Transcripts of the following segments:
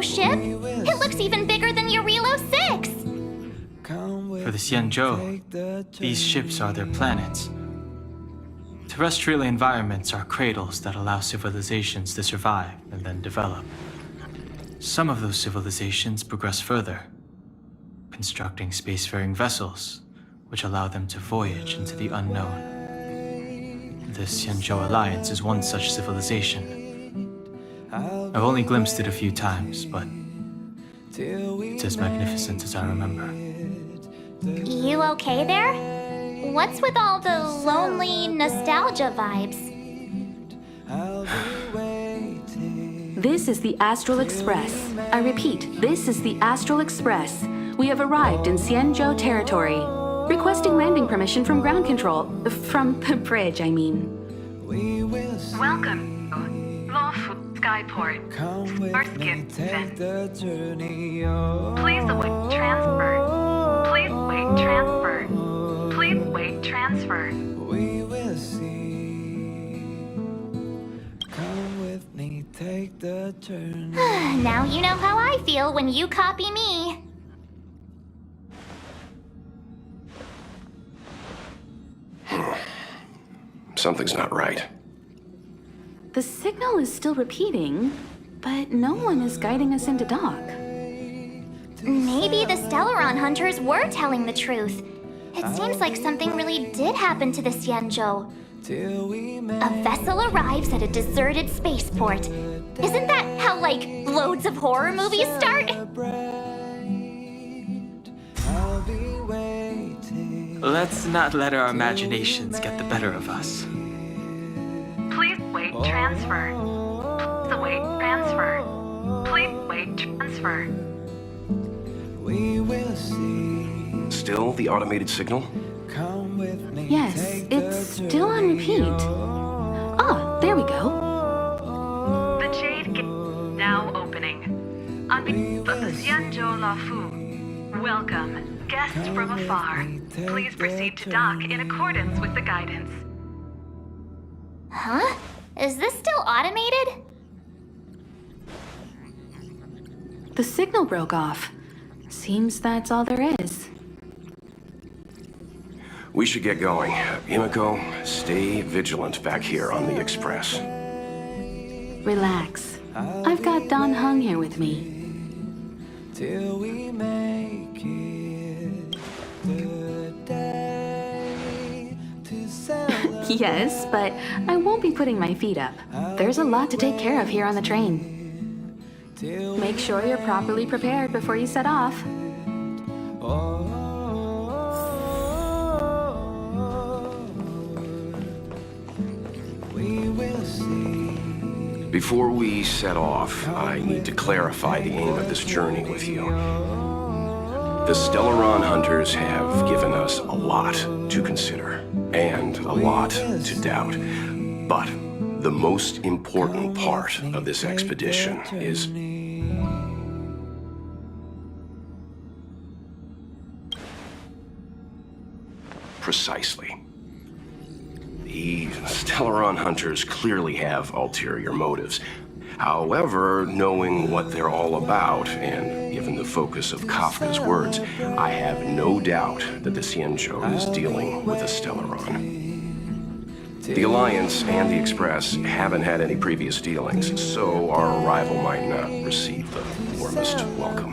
ship? It looks even bigger than Eurilo 6! For the Xianzhou, these ships are their planets. Terrestrial environments are cradles that allow civilizations to survive and then develop. Some of those civilizations progress further, constructing spacefaring vessels, which allow them to voyage into the unknown. The Xianzhou Alliance is one such civilization. I've only glimpsed it a few times, but it's as magnificent as I remember. You okay there? What's with all the lonely nostalgia vibes? This is the Astral Express. I repeat, this is the Astral Express. We have arrived in Xianzhou territory. Requesting landing permission from ground control. From the bridge, I mean. Welcome, Luofu Skyport. First gift sent. Please await transfer. Please wait transfer. Please wait transfer. We will see. Come with me, take the journey. Now you know how I feel when you copy me. Something's not right. The signal is still repeating, but no one is guiding us into dock. Maybe the Stellaron hunters were telling the truth. It seems like something really did happen to the Xianzhou. A vessel arrives at a deserted spaceport. Isn't that how, like, loads of horror movies start? Let's not let our imaginations get the better of us. Please wait transfer. Please await transfer. Please wait transfer. We will see. Still the automated signal? Come with me. Yes, it's still on repeat. Ah, there we go. The Jade Gate now opening. On behalf of the Xianzhou Luofu, welcome, guests from afar. Please proceed to dock in accordance with the guidance. Huh? Is this still automated? The signal broke off. Seems that's all there is. We should get going. Himiko, stay vigilant back here on the Express. Relax. I've got Don Hung here with me. Till we make it the day to celebrate. Yes, but I won't be putting my feet up. There's a lot to take care of here on the train. Make sure you're properly prepared before you set off. We will see. Before we set off, I need to clarify the aim of this journey with you. The Stellaron hunters have given us a lot to consider, and a lot to doubt. But the most important part of this expedition is... precisely. The Stellaron hunters clearly have ulterior motives. However, knowing what they're all about, and given the focus of Kafka's words, I have no doubt that the Xianzhou is dealing with a Stellaron. The Alliance and the Express haven't had any previous dealings, so our arrival might not receive the warmest welcome.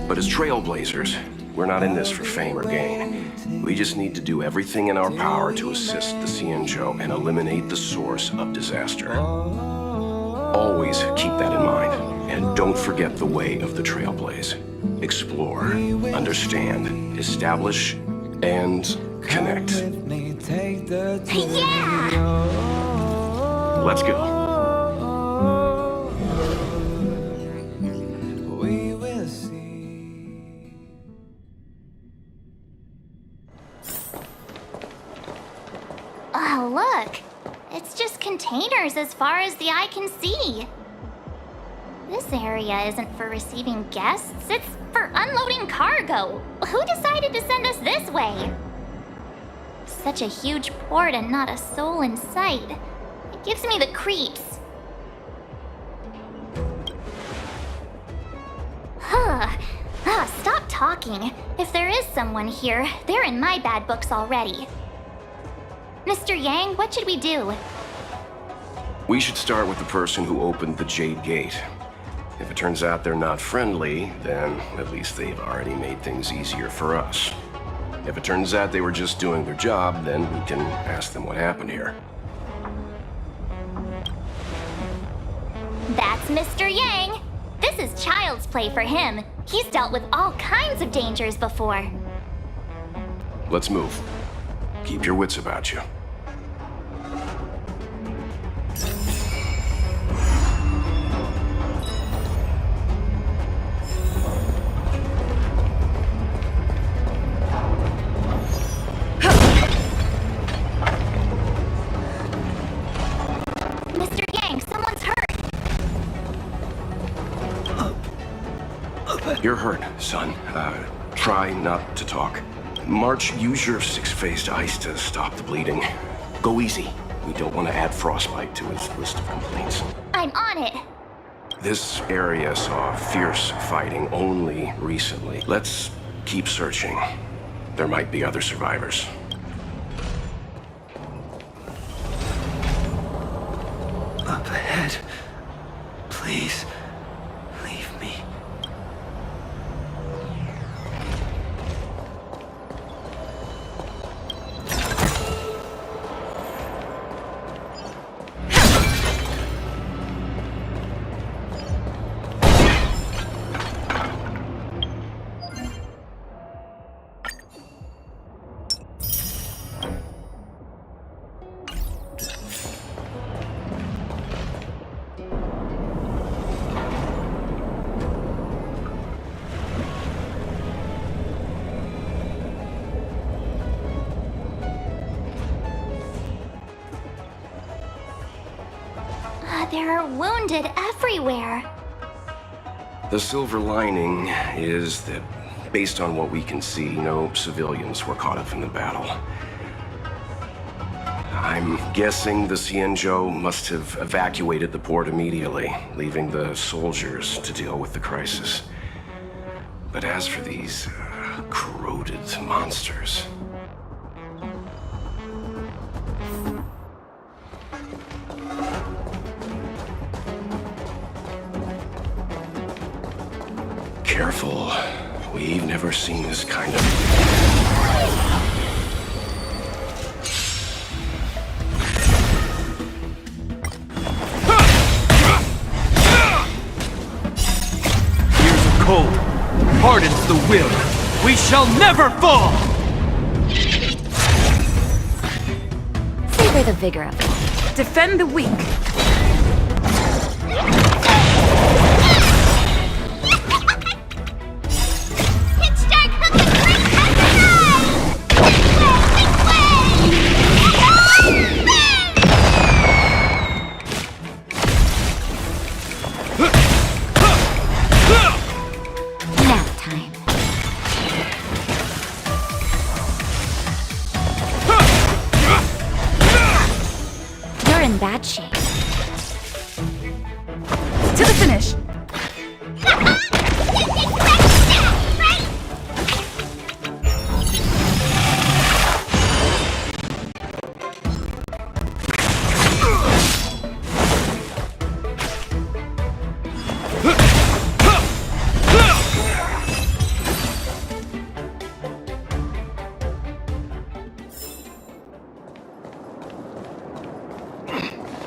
But as trailblazers, we're not in this for fame or gain. We just need to do everything in our power to assist the Xianzhou and eliminate the source of disaster. Always keep that in mind, and don't forget the way of the Trailblaze. Explore, understand, establish, and connect. Yeah! Let's go. We will see. Oh, look. It's just containers as far as the eye can see. This area isn't for receiving guests, it's for unloading cargo. Who decided to send us this way? Such a huge port and not a soul in sight. It gives me the creeps. talking. If there is someone here, they're in my bad books already. Mr. Yang, what should we do? We should start with the person who opened the Jade Gate. If it turns out they're not friendly, then at least they've already made things easier for us. If it turns out they were just doing their job, then we can ask them what happened here. That's Mr. Yang. This is child's play for him. He's dealt with all kinds of dangers before. Let's move. Keep your wits about you. Mr. Yang, someone's hurt. You're hurt, son. Try not to talk. March, use your six-phased ice to stop the bleeding. Go easy. We don't want to add frostbite to his list of complaints. I'm on it. This area saw fierce fighting only recently. Let's keep searching. There might be other survivors. Up ahead. Please, leave me. There are wounded everywhere. The silver lining is that, based on what we can see, no civilians were caught up in the battle. I'm guessing the Xianzhou must have evacuated the port immediately, leaving the soldiers to deal with the crisis. But as for these corroded monsters... Careful. We've never seen this kind of... Years of cold hardens the will. We shall never fall! Savor the vigor of it. Defend the weak. Nap time. You're in bad shape. To the finish.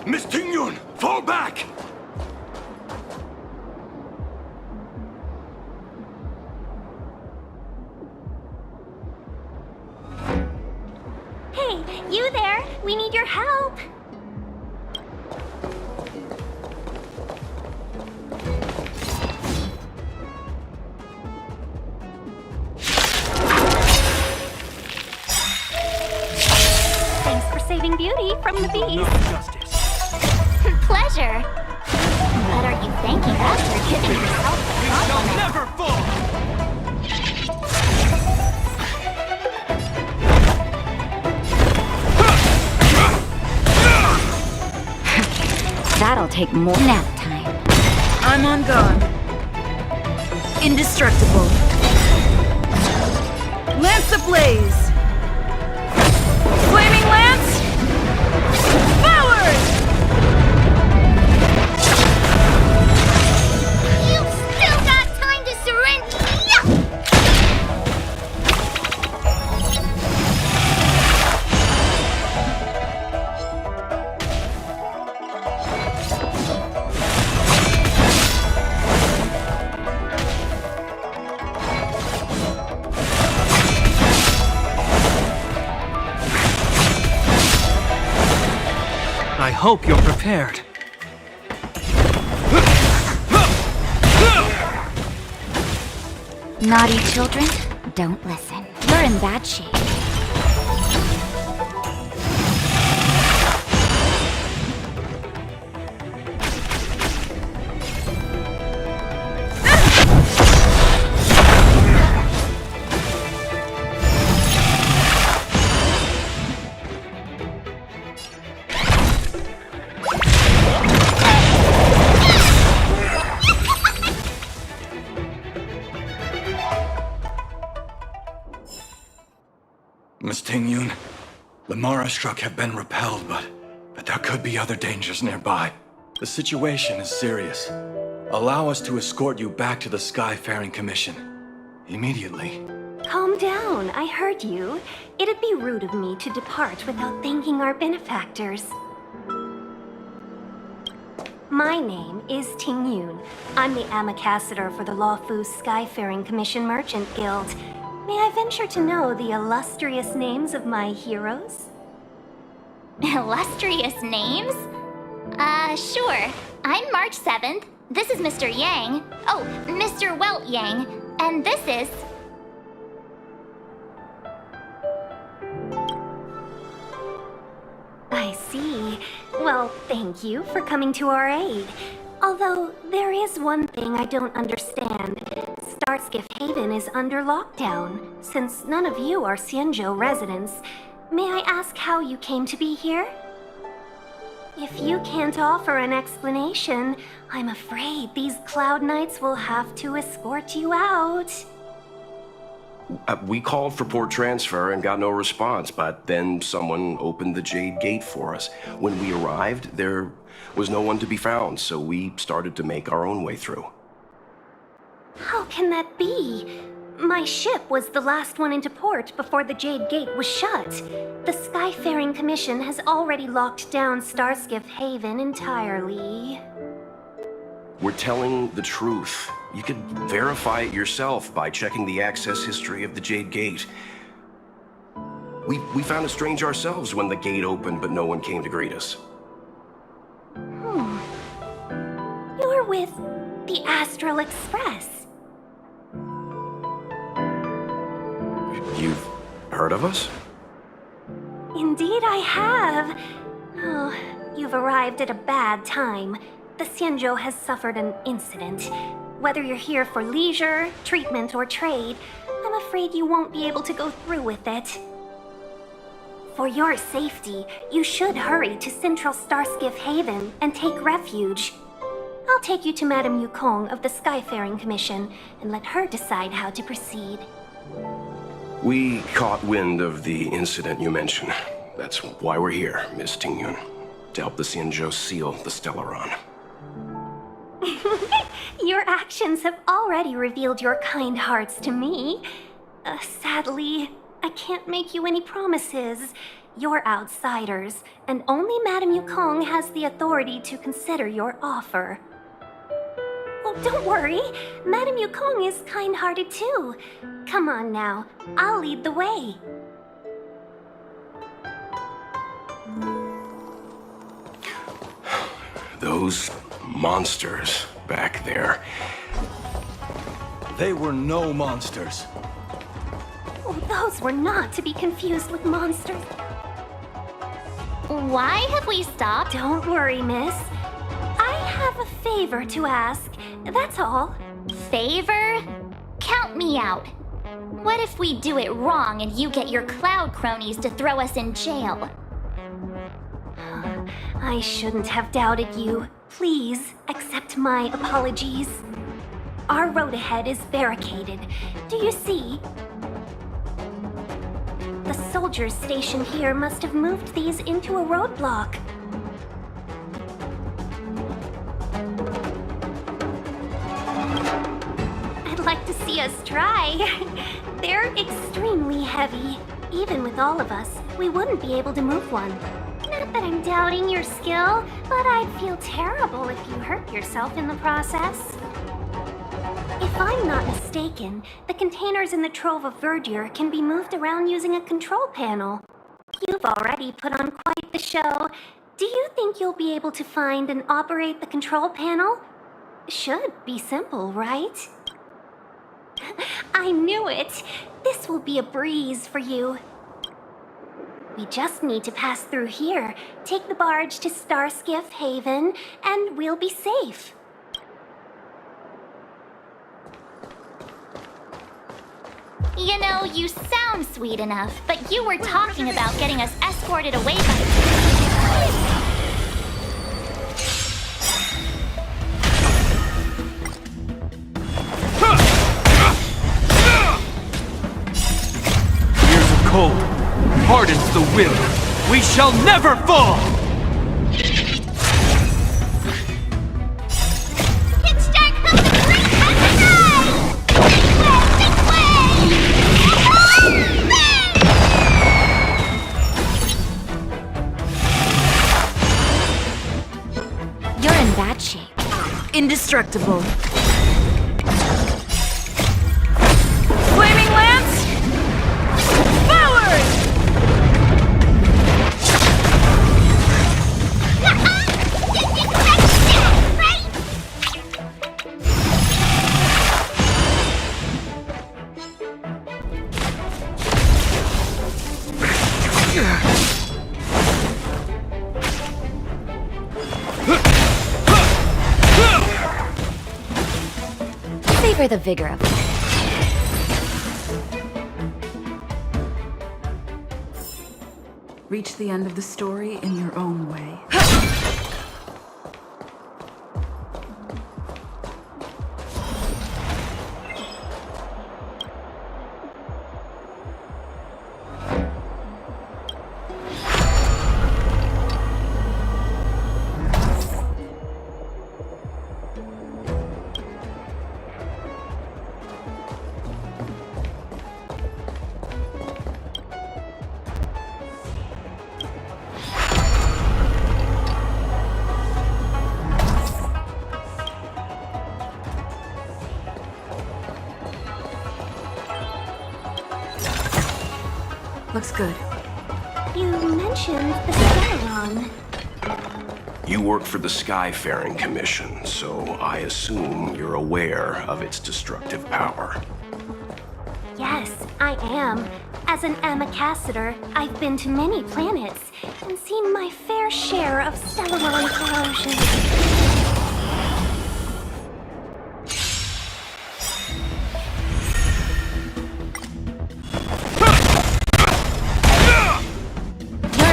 Miss Tingyun, fall back! Hey, you there? We need your help. Thanks for saving Beauty from the beast. Justice. Pleasure. But are you thanking us for giving yourself a We shall compliment? never fall! That'll take more nap time. I'm on guard. Indestructible. Lance ablaze! Flaming lance! Forward! You've still got time to surrender! I hope you're prepared. Naughty children, don't listen. You're in bad shape. Miss Tingyun, the Mara struck have been repelled, but there could be other dangers nearby. The situation is serious. Allow us to escort you back to the Skyfaring Commission. Immediately. Calm down, I heard you. It'd be rude of me to depart without thanking our benefactors. My name is Tingyun. I'm the Ambassador for the Luofu Skyfaring Commission Merchant Guild. May I venture to know the illustrious names of my heroes? Illustrious names? Sure. I'm March 7th. This is Mr. Yang. Oh, Mr. Welt Yang. And this is... I see. Well, thank you for coming to our aid. Although, there is one thing I don't understand. Starskiff Haven is under lockdown. Since none of you are Xianzhou residents, may I ask how you came to be here? If you can't offer an explanation, I'm afraid these Cloud Knights will have to escort you out. We called for port transfer and got no response, but then someone opened the Jade Gate for us. When we arrived, there was no one to be found, so we started to make our own way through. How can that be? My ship was the last one into port before the Jade Gate was shut. The Skyfaring Commission has already locked down Starskiff Haven entirely. We're telling the truth. You could verify it yourself by checking the access history of the Jade Gate. We found it strange ourselves when the gate opened, but no one came to greet us. You're with the Astral Express. You've heard of us? Indeed I have. Oh, you've arrived at a bad time. The Xianzhou has suffered an incident. Whether you're here for leisure, treatment, or trade, I'm afraid you won't be able to go through with it. For your safety, you should hurry to Central Starskiff Haven and take refuge. I'll take you to Madame Yukong of the Skyfaring Commission and let her decide how to proceed. We caught wind of the incident you mentioned. That's why we're here, Miss Tingyun. To help the Xianzhou seal the Stellaron. Your actions have already revealed your kind hearts to me. Sadly, I can't make you any promises. You're outsiders, and only Madame Yukong has the authority to consider your offer. Oh, don't worry. Madame Yukong is kind-hearted too. Come on now, I'll lead the way. Those monsters back there. They were no monsters. Oh, those were not to be confused with monsters. Why have we stopped? Don't worry, miss. I have a favor to ask, that's all. Favor? Count me out. What if we do it wrong and you get your cloud cronies to throw us in jail? I shouldn't have doubted you. Please accept my apologies. Our road ahead is barricaded. Do you see? soldiers stationed here must have moved these into a roadblock. I'd like to see us try. They're extremely heavy. Even with all of us, we wouldn't be able to move one. Not that I'm doubting your skill, but I'd feel terrible if you hurt yourself in the process. If I'm not mistaken, the containers in the Trove of Verdure can be moved around using a control panel. You've already put on quite the show. Do you think you'll be able to find and operate the control panel? Should be simple, right? I knew it! This will be a breeze for you. We just need to pass through here, take the barge to Starskiff Haven, and we'll be safe. You know, you sound sweet enough, but you were talking about getting us escorted away by... Cold hardens the will. We shall never fall! It's dark, help the great You're in bad shape. Indestructible. Flaming Lance! Forward! Savor the vigor of it. Reach the end of the story in your own way. Looks good. You mentioned the Stellarron. You work for the Skyfaring Commission, so I assume you're aware of its destructive power. Yes, I am. As an Amicassator, I've been to many planets and seen my fair share of Stellarron corrosion.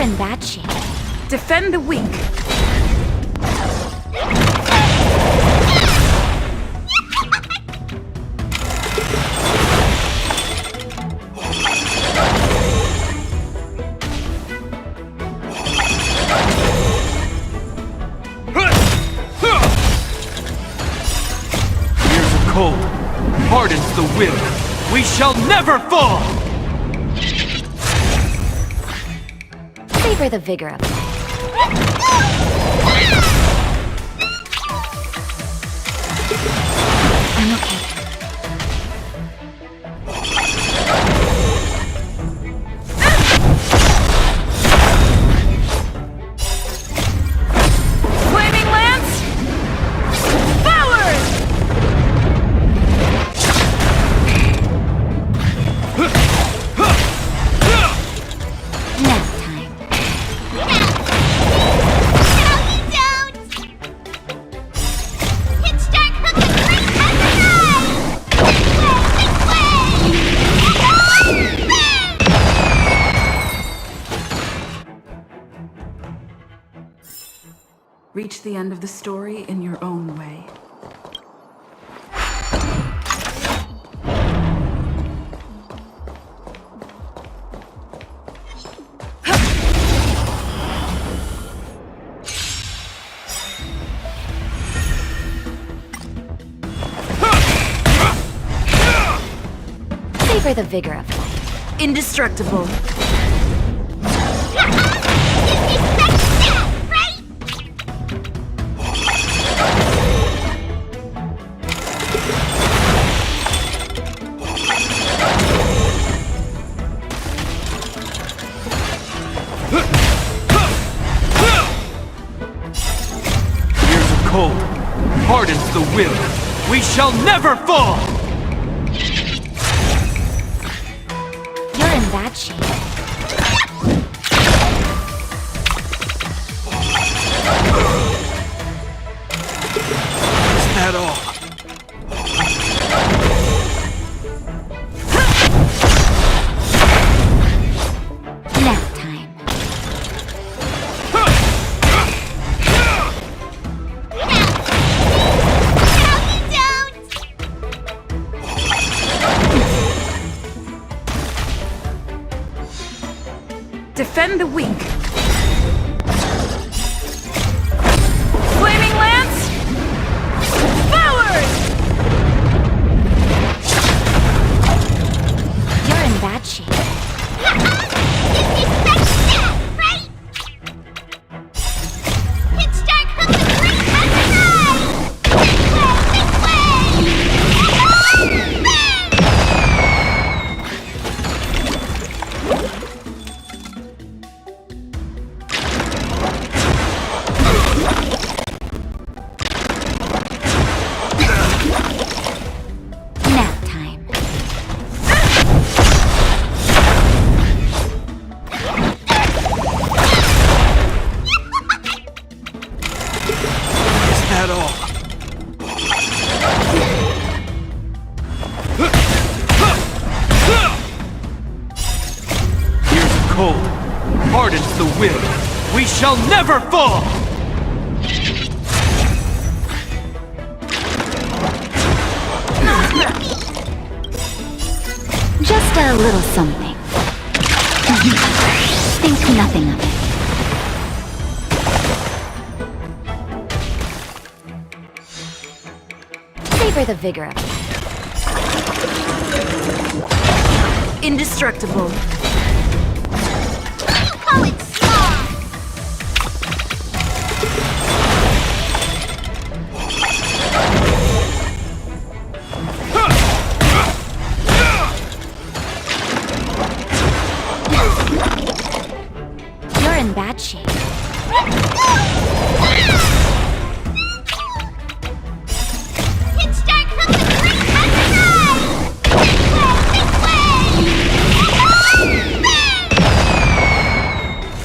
In bad shape. Defend the weak. Years of cold hardens the will. We shall never fall! Savor the vigor of it. I'm okay. Flaming Lance! Forward! Nap time. Reach the end of the story in your own way. Savor the vigor of life. Indestructible. Cold hardens the will. We shall never fall! You're in bad shape. Is that all? Nap time. Defend the weak. Flaming lance! Forward! You're in bad shape. Nap time. Is that all? Here's cold hardens the will. We shall never fall! Just a little something. Think nothing of it. Savor the vigor of life. Indestructible. Call it small. You're in bad shape. It's dark from the great countryside!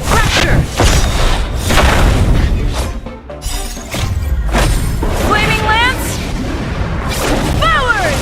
Rapture! Flaming lance! Forward!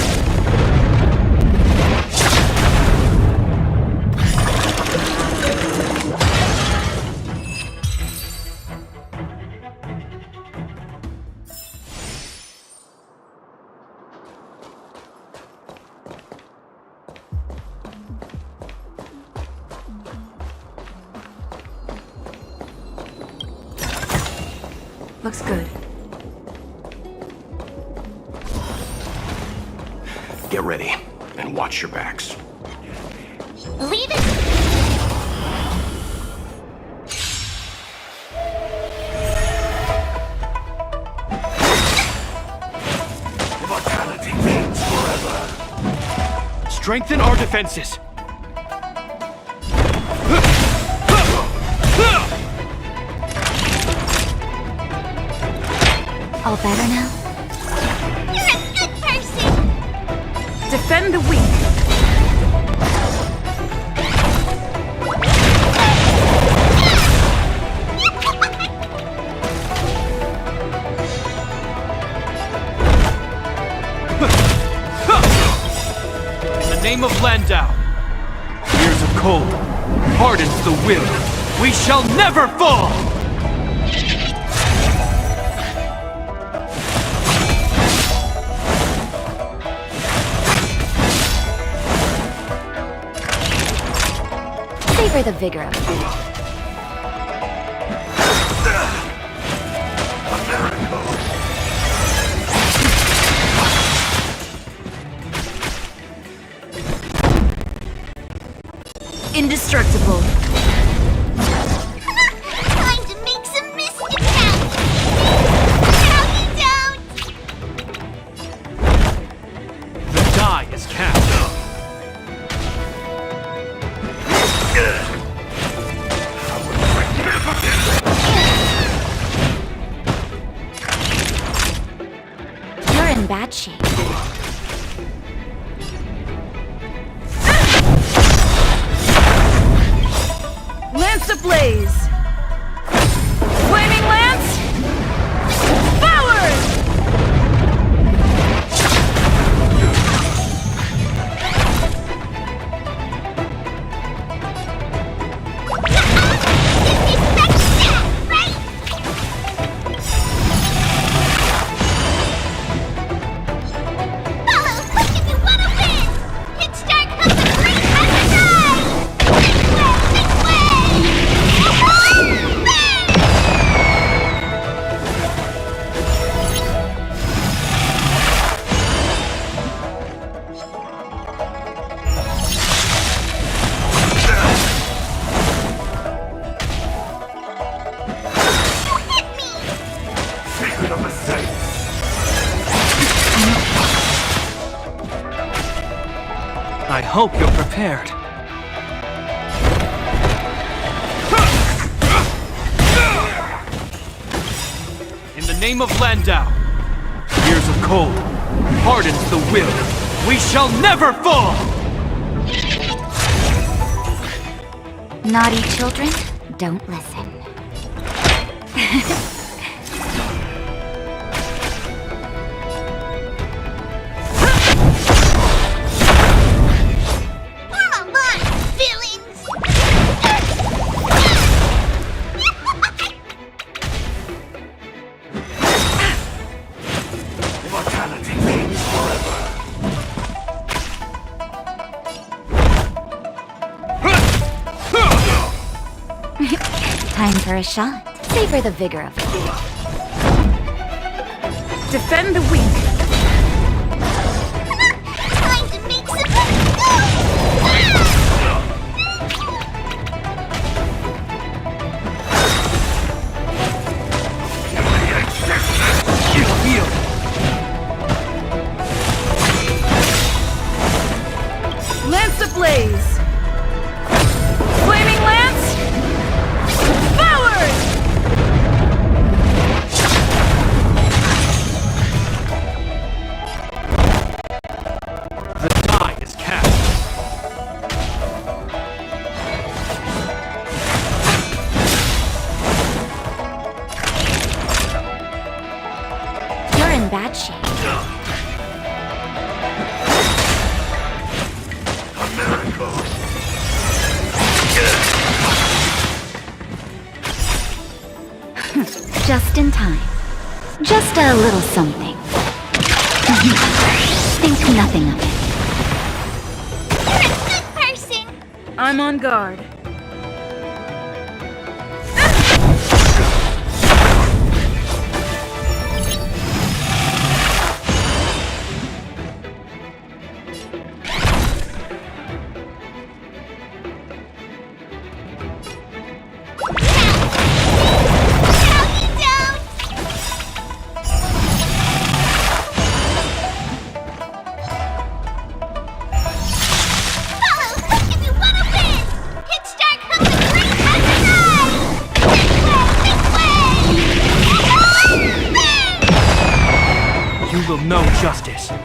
Looks good. Get ready, and watch your backs. Leave it. Immortality reigns forever. Strengthen our defenses. All better now? You're a good person. Defend the weak. In the name of Landau, years of cold hardens the will. We shall never fall! Savor the vigor of life. indestructible. Time to make some mischief happen! Now you don't! The die is cast. You're in bad shape. Lance ablaze! Flaming lance! Forward! I hope you're prepared. In the name of Landau, years of cold hardens the will. We shall never fall! Naughty children, don't listen. Time for a shot. Savor the vigor of it. Defend the weak. Time to make some Heal! Lance ablaze! Flaming lance! Forward! The die is cast. You're in bad shape. Just in time. Just a little something. Think nothing of it. person! I'm on guard. You will know justice. In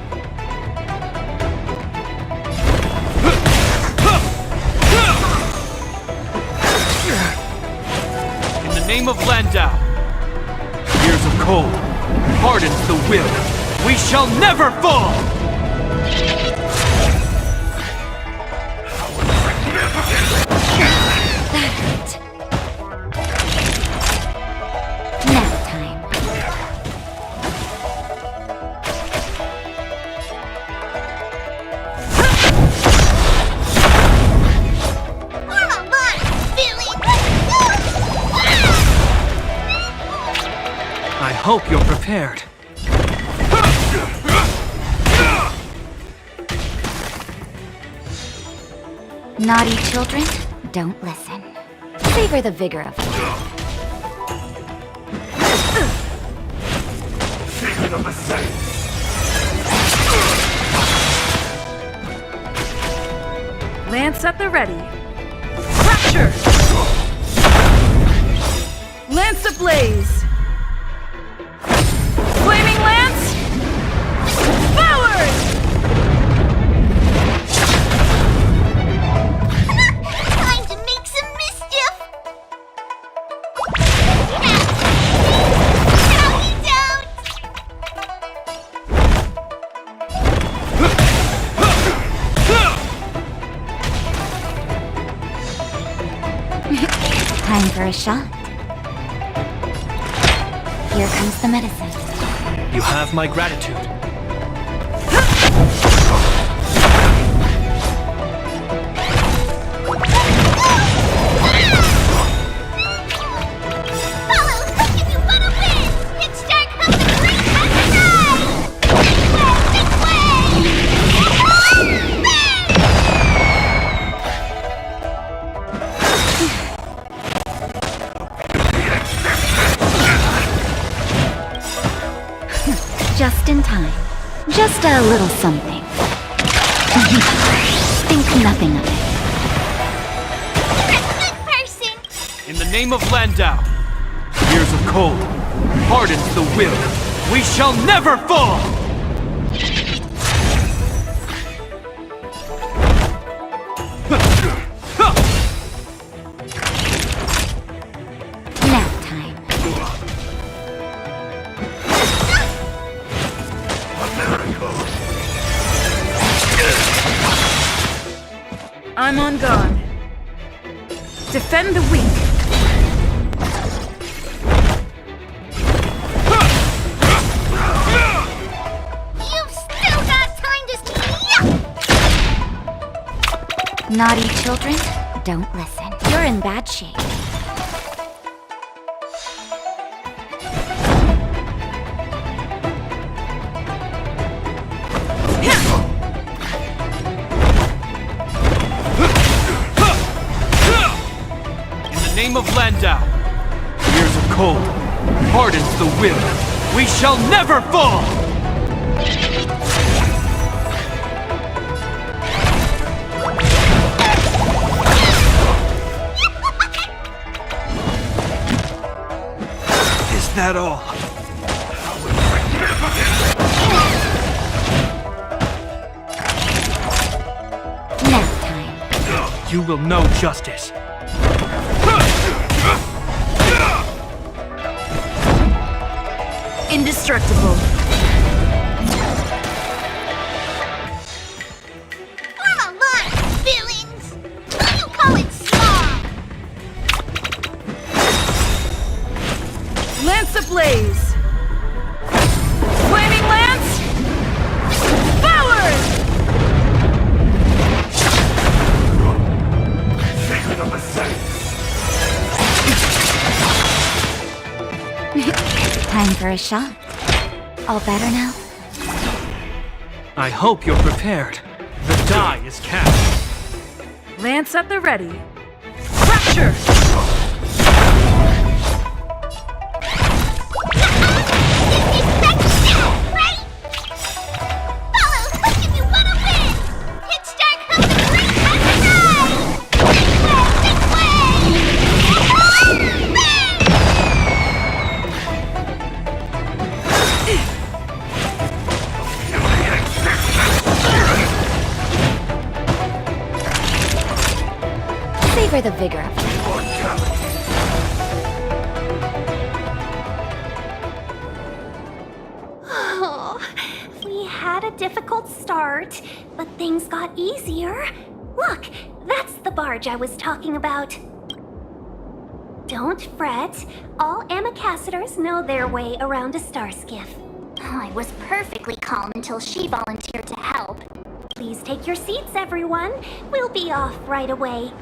the name of Landau, years of cold hardens the will. We shall never fall! Nap time. I hope you're prepared. Naughty children, don't listen. Savor the vigor of it. Lance at the ready. Fracture! Lance ablaze! Flaming lance! Forward! Time to make some mischief! No, you don't! Time for a shot. Here comes the medicine. You have my gratitude. Follow, hook if you want to win! Hit start from the green path Big Just in time. Just a little something. Think nothing of it. Good person! In the name of Landau, years of cold hardens the will. We shall never fall! Nap time. I'm on guard. Defend the weak. You've still got time to... Naughty children, don't listen. You're in bad shape. In the name of Landau, years of cold hardens the will. We shall never fall! Is that all? Nap time. You will know justice. Indestructible. Form a line, villains! You call it small! Lance ablaze! Flaming lance! Forward! Time for a shot. All better now? I hope you're prepared. The die is cast. Lance at the ready. Fracture! Right? Follow, hook if you want to win! Hit start from the green path Big Savor the vigor of it. Oh, we had a difficult start, but things got easier. Look, that's the barge I was talking about. Don't fret. All ambassadors know their way around a star skiff. I was perfectly calm until she volunteered to help. Please take your seats, everyone. We'll be off right away.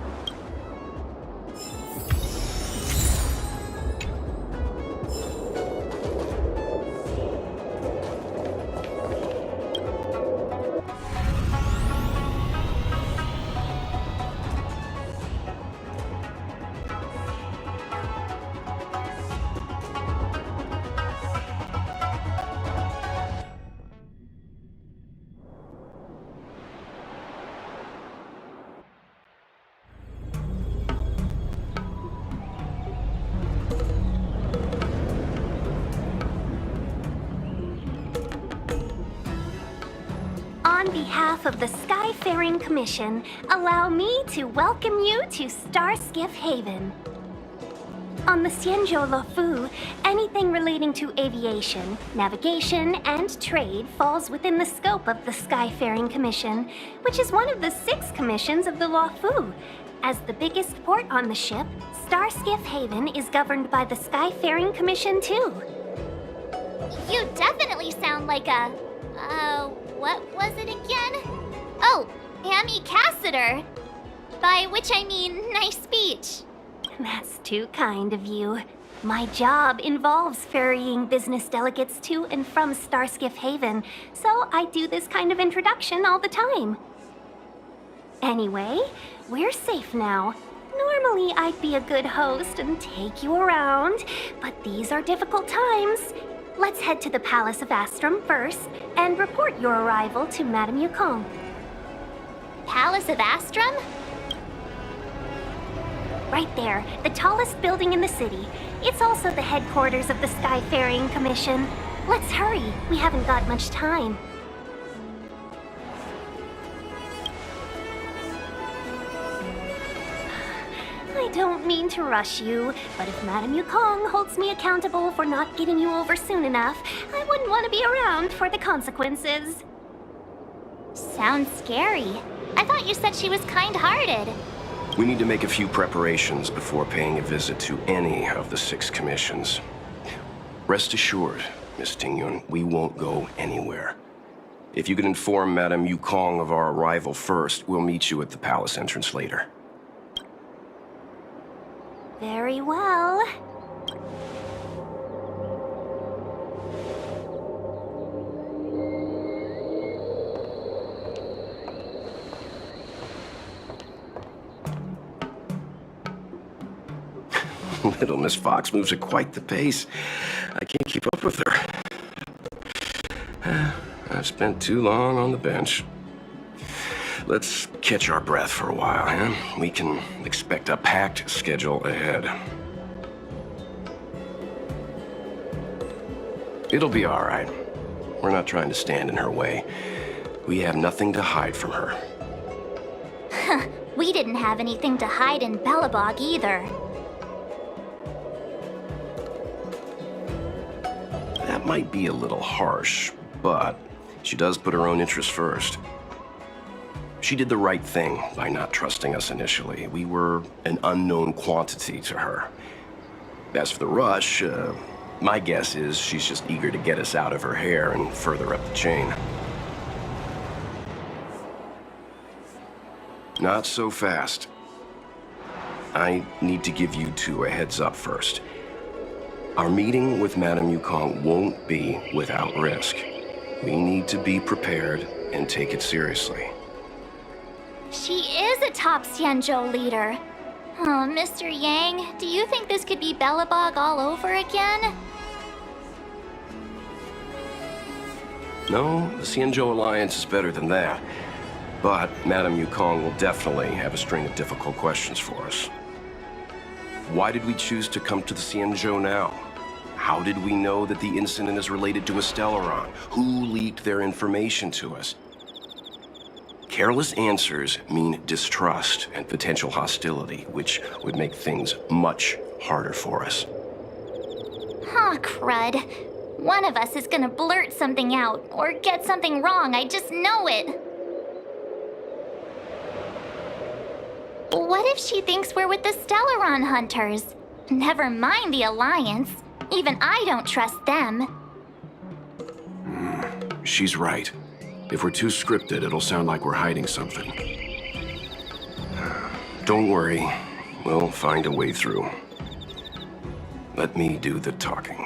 behalf of the Skyfaring Commission, allow me to welcome you to Starskiff Haven. On the Xianzhou Luofu, anything relating to aviation, navigation, and trade falls within the scope of the Skyfaring Commission, which is one of the 6 commissions of the Luofu. As the biggest port on the ship, Starskiff Haven is governed by the Skyfaring Commission too. You definitely sound like a... what was it again? Oh, Amy Cassiter. By which I mean, nice speech. That's too kind of you. My job involves ferrying business delegates to and from Starskiff Haven, so I do this kind of introduction all the time. Anyway, we're safe now. Normally, I'd be a good host and take you around, but these are difficult times. Let's head to the Palace of Astral first and report your arrival to Madame Yukong. Palace of Astral? Right there, the tallest building in the city. It's also the headquarters of the Skyfaring Commission. Let's hurry, we haven't got much time. I don't mean to rush you, but if Madame Yukong holds me accountable for not getting you over soon enough, I wouldn't want to be around for the consequences. Sounds scary. I thought you said she was kind-hearted. We need to make a few preparations before paying a visit to any of the 6 commissions. Rest assured, Miss Tingyun, we won't go anywhere. If you can inform Madame Yukong of our arrival first, we'll meet you at the palace entrance later. Very well. Little Miss Fox moves at quite the pace. I can't keep up with her. I've spent too long on the bench. Let's catch our breath for a while, huh? We can expect a packed schedule ahead. It'll be all right. We're not trying to stand in her way. We have nothing to hide from her. We didn't have anything to hide in Belobog either. That might be a little harsh, but she does put her own interests first. She did the right thing by not trusting us initially. We were an unknown quantity to her. As for the rush, my guess is she's just eager to get us out of her hair and further up the chain. Not so fast. I need to give you 2 a heads up first. Our meeting with Madame Yukong won't be without risk. We need to be prepared and take it seriously. She is a top Xianzhou leader. Oh, Mr. Yang, do you think this could be Belobog all over again? No, the Xianzhou Alliance is better than that. But Madame Yukong will definitely have a string of difficult questions for us. Why did we choose to come to the Xianzhou now? How did we know that the incident is related to Stellaron? Who leaked their information to us? Careless answers mean distrust and potential hostility, which would make things much harder for us. Aw, crud. One of us is gonna blurt something out, or get something wrong, I just know it. What if she thinks we're with the Stellaron hunters? Never mind the Alliance. Even I don't trust them. She's right. If we're too scripted, it'll sound like we're hiding something. Don't worry. We'll find a way through. Let me do the talking.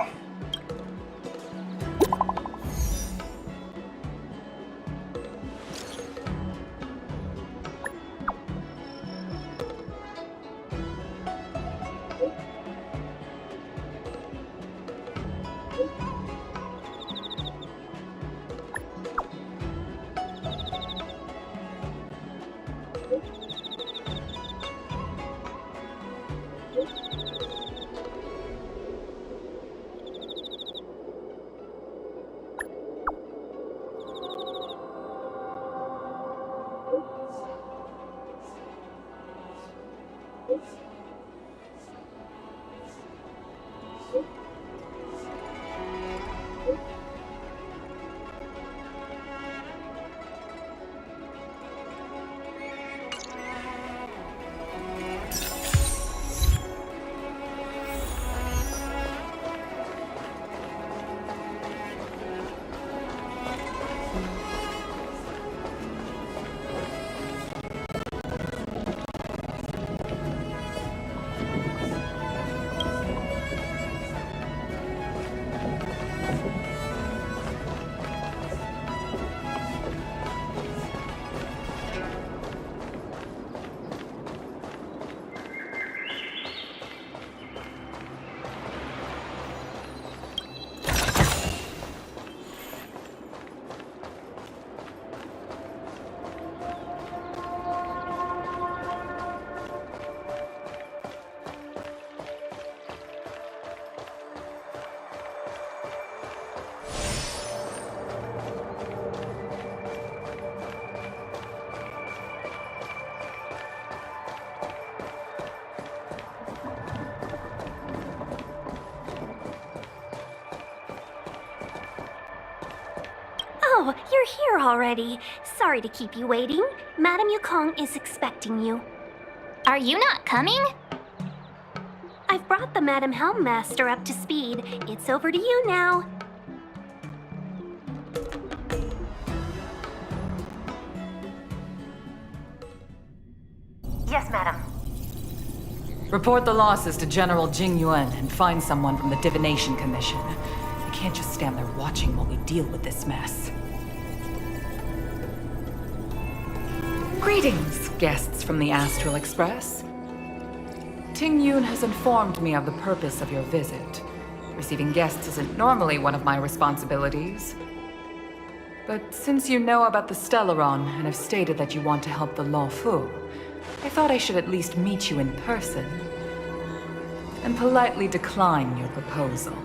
Oh, you're here already. Sorry to keep you waiting. Madame Yukong is expecting you. Are you not coming? I've brought the Madame Helmmaster up to speed. It's over to you now. Yes, madam. Report the losses to General Jing Yuan and find someone from the Divination Commission. I can't just stand there watching while we deal with this mess. Greetings, guests from the Astral Express. Ting Yun has informed me of the purpose of your visit. Receiving guests isn't normally one of my responsibilities. But since you know about the Stellaron and have stated that you want to help the Luofu, I thought I should at least meet you in person and politely decline your proposal.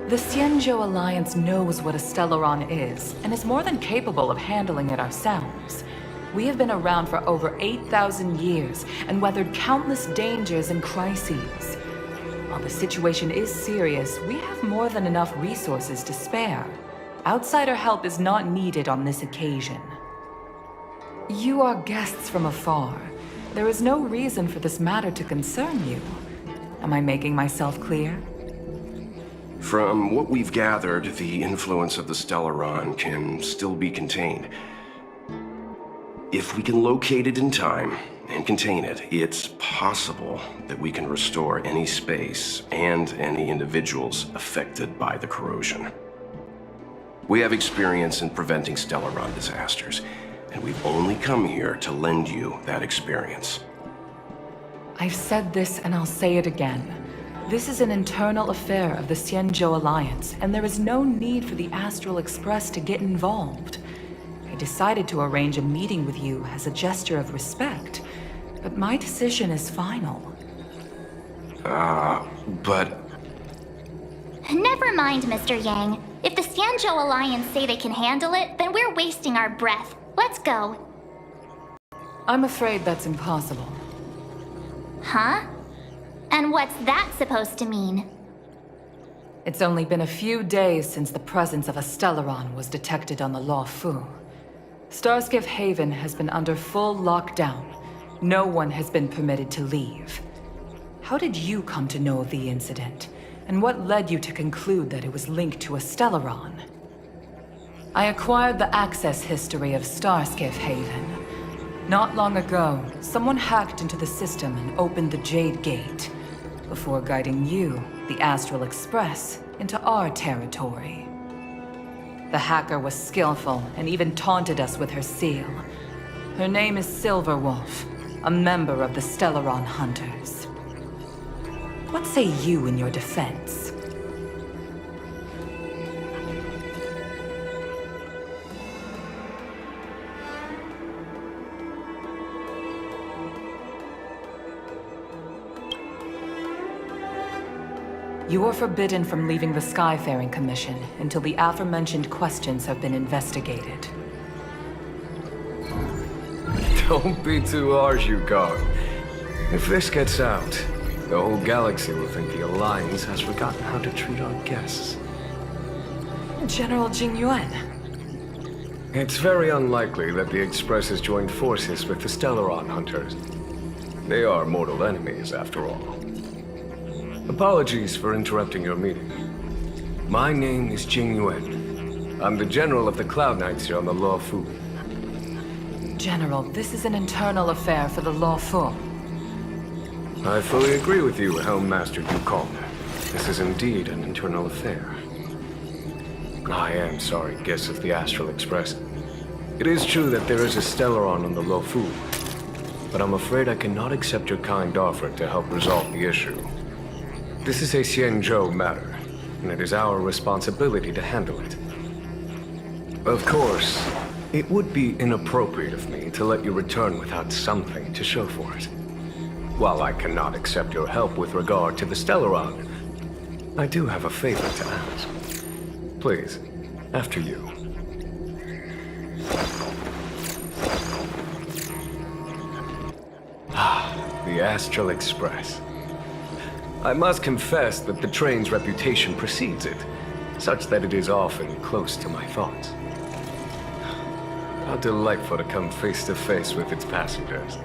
The Xianzhou Alliance knows what a Stellaron is, and is more than capable of handling it ourselves. We have been around for over 8,000 years, and weathered countless dangers and crises. While the situation is serious, we have more than enough resources to spare. Outsider help is not needed on this occasion. You are guests from afar. There is no reason for this matter to concern you. Am I making myself clear? From what we've gathered, the influence of the Stellaron can still be contained. If we can locate it in time and contain it, it's possible that we can restore any space and any individuals affected by the corrosion. We have experience in preventing Stellaron disasters, and we've only come here to lend you that experience. I've said this and I'll say it again. This is an internal affair of the Xianzhou Alliance, and there is no need for the Astral Express to get involved. I decided to arrange a meeting with you as a gesture of respect, but my decision is final. But... Never mind, Mr. Yang. If the Xianzhou Alliance say they can handle it, then we're wasting our breath. Let's go. I'm afraid that's impossible. Huh? And what's that supposed to mean? It's only been a few days since the presence of a Stellaron was detected on the Luofu. Starskiff Haven has been under full lockdown. No one has been permitted to leave. How did you come to know of the incident? And what led you to conclude that it was linked to a Stellaron? I acquired the access history of Starskiff Haven. Not long ago, someone hacked into the system and opened the Jade Gate, before guiding you, the Astral Express, into our territory. The hacker was skillful and even taunted us with her seal. Her name is Silverwolf, a member of the Stellaron Hunters. What say you in your defense? You are forbidden from leaving the Skyfaring Commission until the aforementioned questions have been investigated. Don't be too harsh, Yukon. If this gets out, the whole galaxy will think the Alliance has forgotten how to treat our guests. General Jing Yuan. It's very unlikely that the Express has joined forces with the Stellaron Hunters. They are mortal enemies, after all. Apologies for interrupting your meeting. My name is Jing Yuan. I'm the General of the Cloud Knights here on the Luofu. General, this is an internal affair for the Luofu. I fully agree with you, Helm Master Yukon. This is indeed an internal affair. I am sorry, guests of the Astral Express. It is true that there is a Stellaron on the Luofu, but I'm afraid I cannot accept your kind offer to help resolve the issue. This is a Xianzhou matter, and it is our responsibility to handle it. Of course, it would be inappropriate of me to let you return without something to show for it. While I cannot accept your help with regard to the Stellaron, I do have a favor to ask. Please, after you. The Astral Express. I must confess that the train's reputation precedes it, such that it is often close to my thoughts. How delightful to come face to face with its passengers.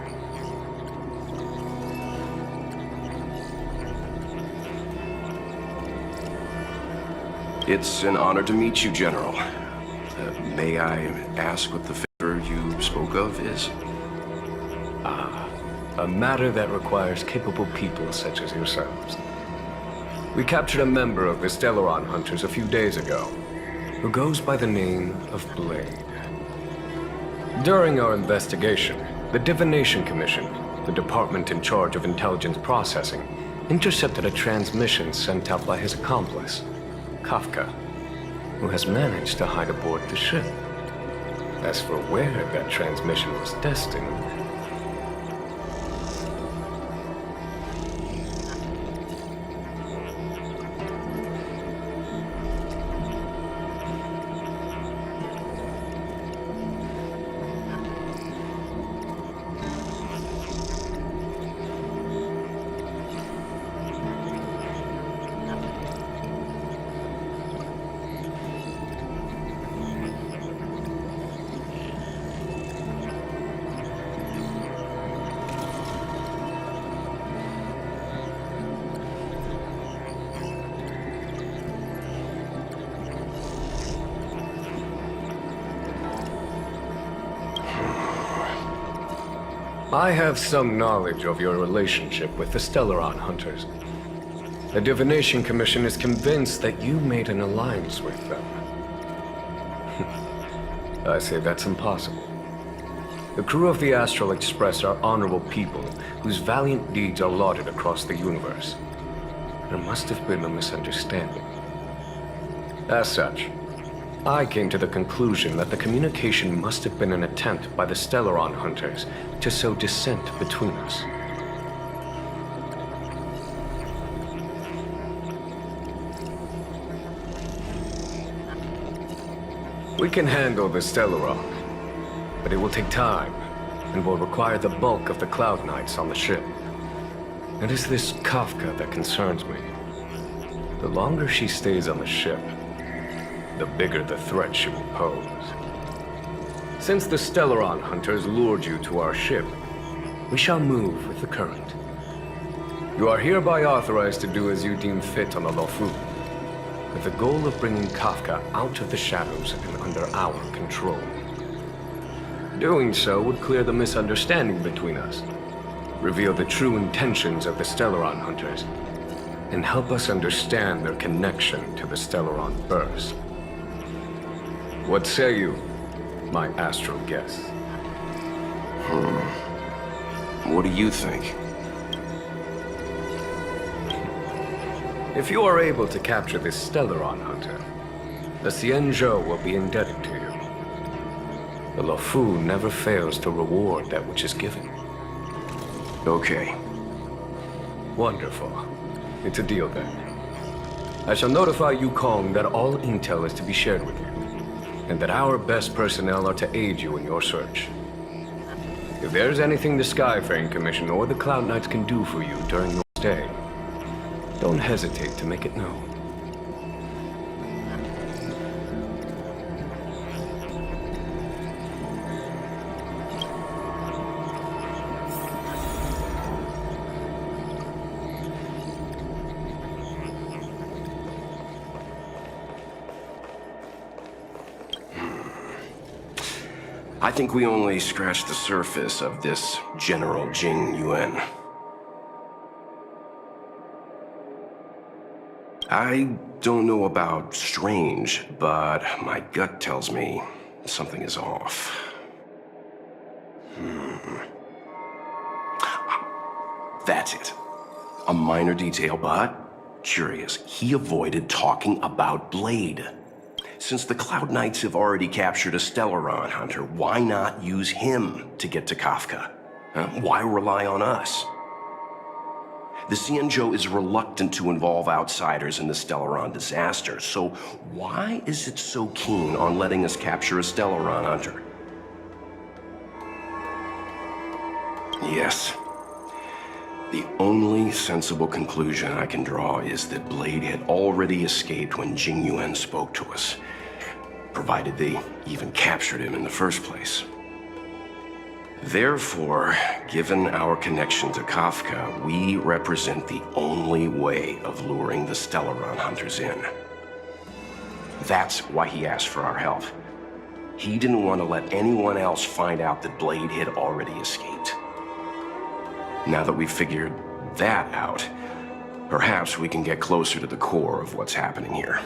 It's an honor to meet you, General. May I ask what the favor you spoke of is? A matter that requires capable people such as yourselves. We captured a member of the Stellaron Hunters a few days ago, who goes by the name of Blade. During our investigation, the Divination Commission, the department in charge of intelligence processing, intercepted a transmission sent out by his accomplice, Kafka, who has managed to hide aboard the ship. As for where that transmission was destined, I have some knowledge of your relationship with the Stellaron Hunters. The Divination Commission is convinced that you made an alliance with them. I say that's impossible. The crew of the Astral Express are honorable people whose valiant deeds are lauded across the universe. There must have been a misunderstanding. As such, I came to the conclusion that the communication must have been an attempt by the Stellaron Hunters to sow dissent between us. We can handle the Stellaron, but it will take time and will require the bulk of the Cloud Knights on the ship. It is this Kafka that concerns me. The longer she stays on the ship, the bigger the threat she will pose. Since the Stellaron Hunters lured you to our ship, we shall move with the current. You are hereby authorized to do as you deem fit on the Luofu, with the goal of bringing Kafka out of the shadows and under our control. Doing so would clear the misunderstanding between us, reveal the true intentions of the Stellaron Hunters, and help us understand their connection to the Stellaron Burst. What say you, my astral guests? What do you think? If you are able to capture this Stellaron Hunter, the Xianzhou will be indebted to you. The Luofu never fails to reward that which is given. Okay. Wonderful. It's a deal then. I shall notify Yukong that all intel is to be shared with you, and that our best personnel are to aid you in your search. If there's anything the Skyfaring Commission or the Cloud Knights can do for you during your stay, don't hesitate to make it known. I think we only scratched the surface of this General Jing Yuan. I don't know about strange, but my gut tells me something is off. That's it. A minor detail, but curious. He avoided talking about Blade. Since the Cloud Knights have already captured a Stellaron hunter, why not use him to get to Kafka? Why rely on us? The Xianzhou is reluctant to involve outsiders in the Stellaron disaster, so why is it so keen on letting us capture a Stellaron hunter? Yes. The only sensible conclusion I can draw is that Blade had already escaped when Jing Yuan spoke to us, provided they even captured him in the first place. Therefore, given our connection to Kafka, we represent the only way of luring the Stellaron hunters in. That's why he asked for our help. He didn't want to let anyone else find out that Blade had already escaped. Now that we've figured that out, perhaps we can get closer to the core of what's happening here.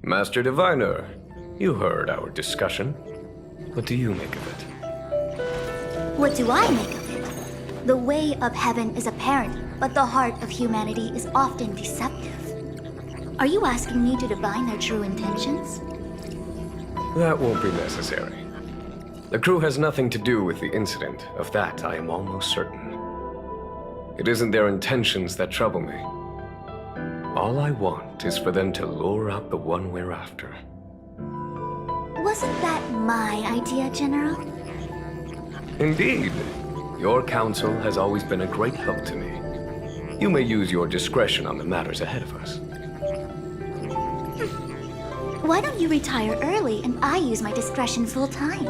Master Diviner, you heard our discussion. What do you make of it? What do I make of it? The way of heaven is apparent, but the heart of humanity is often deceptive. Are you asking me to divine their true intentions? That won't be necessary. The crew has nothing to do with the incident. Of that, I am almost certain. It isn't their intentions that trouble me. All I want is for them to lure out the one we're after. Wasn't that my idea, General? Indeed. Your counsel has always been a great help to me. You may use your discretion on the matters ahead of us. Why don't you retire early and I use my discretion full time?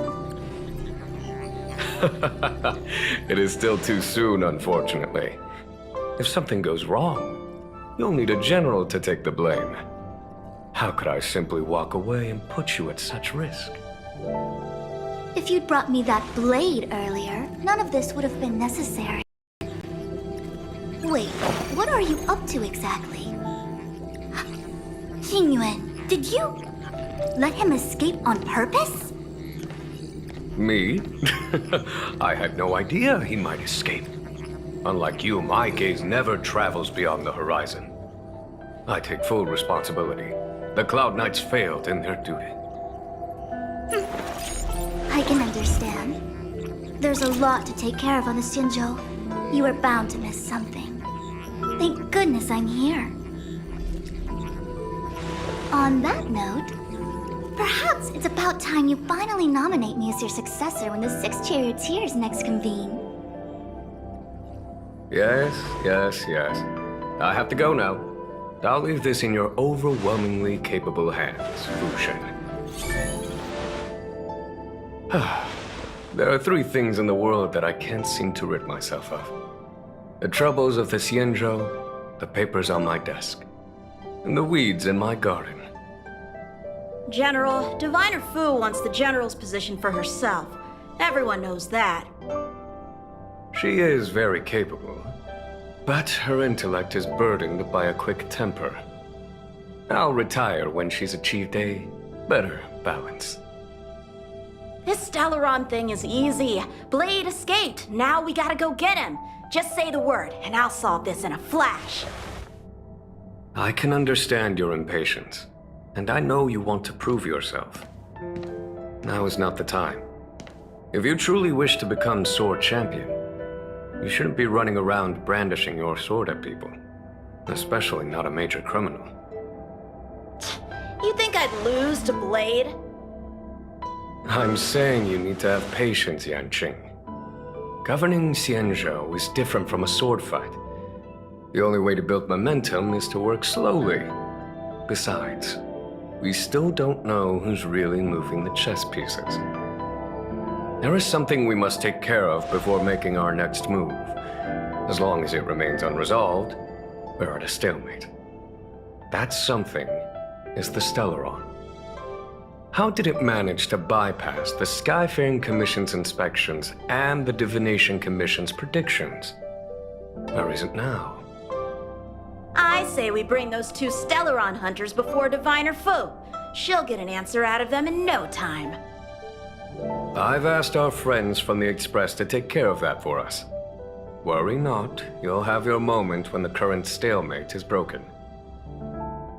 It is still too soon, unfortunately. If something goes wrong, you'll need a general to take the blame. How could I simply walk away and put you at such risk? If you'd brought me that blade earlier, none of this would have been necessary. Wait, what are you up to exactly? Jing Yuan, did you let him escape on purpose? Me? I had no idea he might escape. Unlike you, my gaze never travels beyond the horizon. I take full responsibility. The Cloud Knights failed in their duty. I can understand. There's a lot to take care of on the Xianzhou. You are bound to miss something. Thank goodness I'm here. On that note, perhaps it's about time you finally nominate me as your successor when the 6 charioteers next convene. Yes. I have to go now. I'll leave this in your overwhelmingly capable hands, Fu Shen. There are 3 things in the world that I can't seem to rid myself of. The troubles of the Xianzhou, the papers on my desk, and the weeds in my garden. General, Diviner Fu wants the General's position for herself. Everyone knows that. She is very capable, but her intellect is burdened by a quick temper. I'll retire when she's achieved a better balance. This Stellaron thing is easy. Blade escaped. Now we gotta go get him. Just say the word, and I'll solve this in a flash. I can understand your impatience, and I know you want to prove yourself. Now is not the time. If you truly wish to become sword champion, you shouldn't be running around brandishing your sword at people, especially not a major criminal. You think I'd lose to Blade? I'm saying you need to have patience, Yanqing. Governing Xianzhou is different from a sword fight. The only way to build momentum is to work slowly. Besides, we still don't know who's really moving the chess pieces. There is something we must take care of before making our next move. As long as it remains unresolved, we're at a stalemate. That something is the Stellaron. How did it manage to bypass the Skyfaring Commission's inspections and the Divination Commission's predictions? Where is it now? I say we bring those two Stellaron hunters before Diviner Fu. She'll get an answer out of them in no time. I've asked our friends from the Express to take care of that for us. Worry not, you'll have your moment when the current stalemate is broken.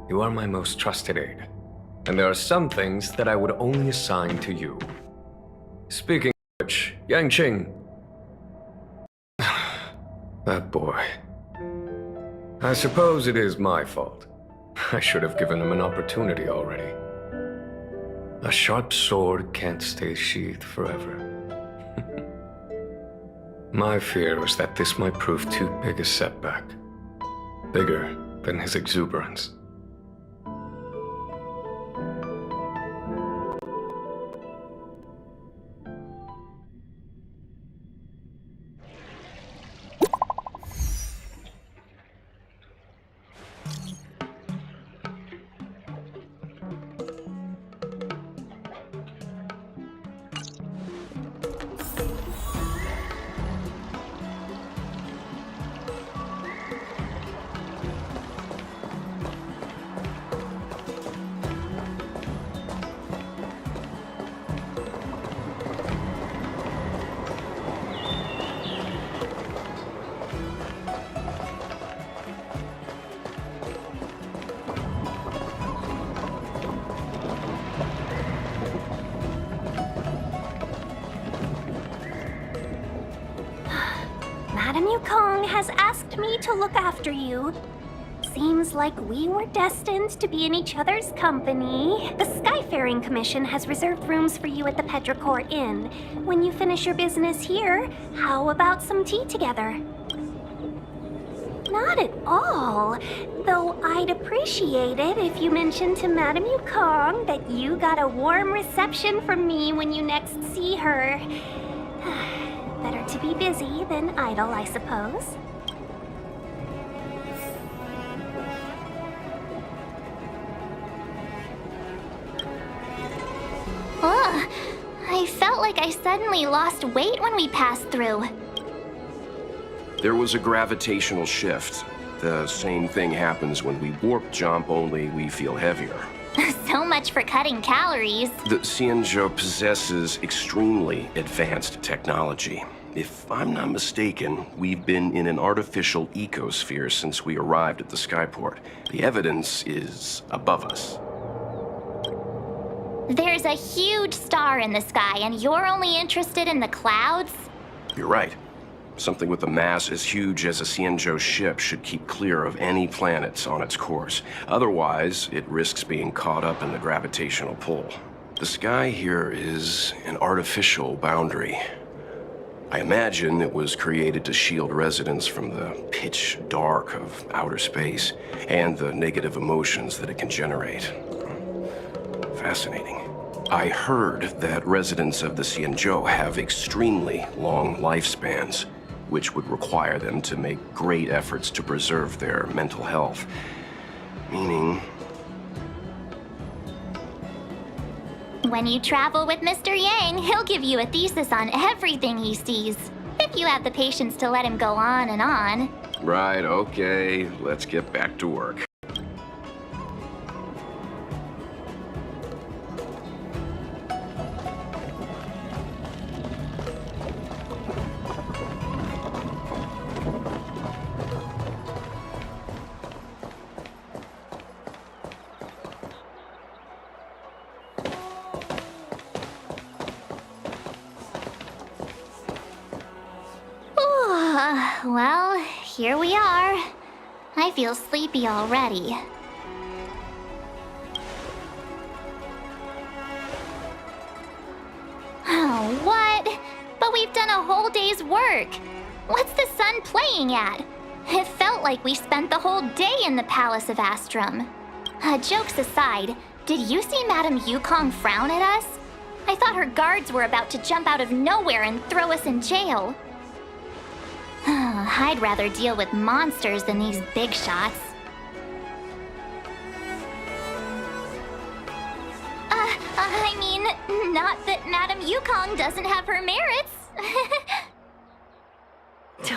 You are my most trusted aide, and there are some things that I would only assign to you. Speaking of which, Yanqing. That boy. I suppose it is my fault. I should have given him an opportunity already. A sharp sword can't stay sheathed forever. My fear was that this might prove too big a setback. Bigger than his exuberance. Madame Yukong has asked me to look after you. Seems like we were destined to be in each other's company. The Skyfaring Commission has reserved rooms for you at the Petrichor Inn. When you finish your business here, how about some tea together? Not at all. Though I'd appreciate it if you mentioned to Madame Yukong that you got a warm reception from me when you next see her. Better to be busy than idle, I suppose. Ugh, I felt like I suddenly lost weight when we passed through. There was a gravitational shift. The same thing happens when we warp jump, only we feel heavier. So much for cutting calories. The Xianzhou possesses extremely advanced technology. If I'm not mistaken, we've been in an artificial ecosphere since we arrived at the skyport. The evidence is above us. There's a huge star in the sky, and you're only interested in the clouds? You're right. Something with a mass as huge as a Xianzhou ship should keep clear of any planets on its course. Otherwise, it risks being caught up in the gravitational pull. The sky here is an artificial boundary. I imagine it was created to shield residents from the pitch dark of outer space and the negative emotions that it can generate. Fascinating. I heard that residents of the Xianzhou have extremely long lifespans, which would require them to make great efforts to preserve their mental health. Meaning... When you travel with Mr. Yang, he'll give you a thesis on everything he sees. If you have the patience to let him go on and on. Right, okay. Let's get back to work. Well, here we are. I feel sleepy already. Oh, what? But we've done a whole day's work. What's the sun playing at? It felt like we spent the whole day in the Palace of Astrum. Jokes aside, did you see Madame Yukong frown at us? I thought her guards were about to jump out of nowhere and throw us in jail. I'd rather deal with monsters than these big shots. I mean, not that Madame Yukong doesn't have her merits.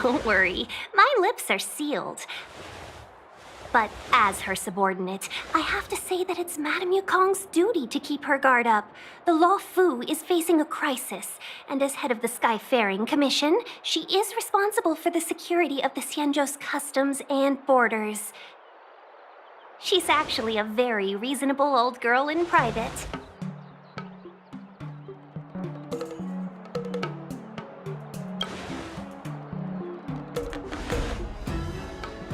Don't worry, my lips are sealed. But as her subordinate, I have to say that it's Madame Yukong's duty to keep her guard up. The Luofu is facing a crisis, and as head of the Skyfaring Commission, she is responsible for the security of the Xianzhou's customs and borders. She's actually a very reasonable old girl in private.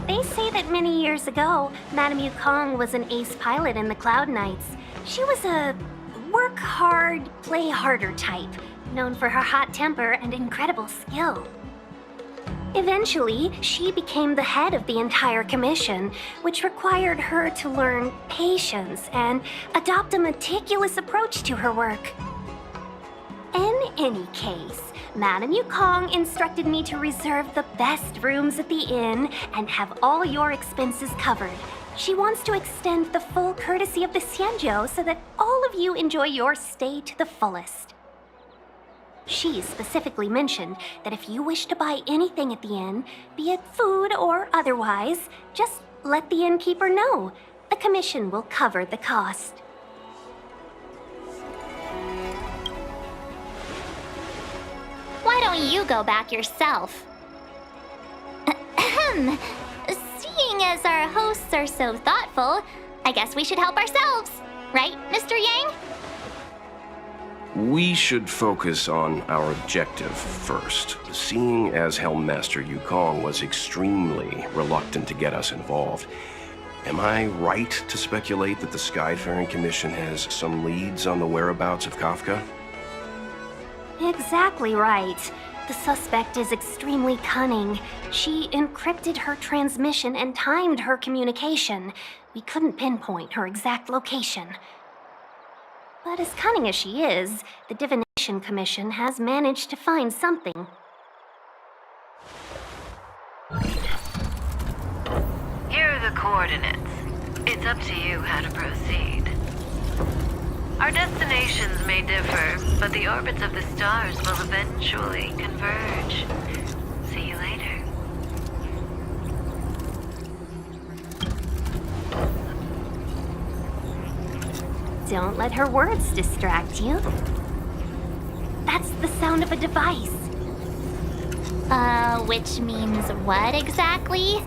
They say that many years ago, Madame Yukong was an ace pilot in the Cloud Knights. She was a work hard, play harder type, known for her hot temper and incredible skill. Eventually, she became the head of the entire commission, which required her to learn patience and adopt a meticulous approach to her work. In any case, Madame Yukong instructed me to reserve the best rooms at the inn and have all your expenses covered. She wants to extend the full courtesy of the Xianzhou so that all of you enjoy your stay to the fullest. She specifically mentioned that if you wish to buy anything at the inn, be it food or otherwise, just let the innkeeper know. The commission will cover the cost. Why don't you go back yourself? Ahem. Seeing as our hosts are so thoughtful, I guess we should help ourselves. Right, Mr. Yang? We should focus on our objective first. Seeing as Helmmaster Yukong was extremely reluctant to get us involved, am I right to speculate that the Skyfaring Commission has some leads on the whereabouts of Kafka? Exactly right. The suspect is extremely cunning. She encrypted her transmission and timed her communication. We couldn't pinpoint her exact location. But as cunning as she is, the Divination Commission has managed to find something. Here are the coordinates. It's up to you how to proceed. Our destinations may differ, but the orbits of the stars will eventually converge. See you later. Don't let her words distract you. That's the sound of a device. Which means what exactly?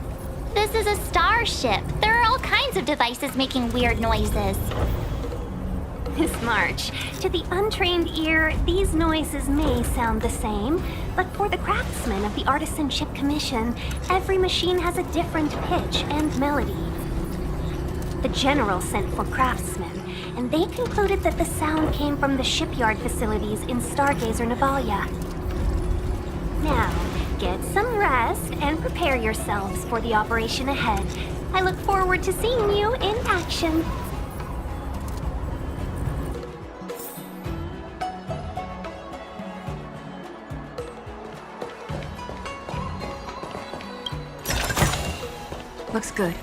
This is a starship. There are all kinds of devices making weird noises. Miss March, to the untrained ear, these noises may sound the same, but for the craftsmen of the Artisanship Commission, every machine has a different pitch and melody. The General sent for craftsmen, and they concluded that the sound came from the shipyard facilities in Stargazer Navalia. Now, get some rest and prepare yourselves for the operation ahead. I look forward to seeing you in action. Looks good.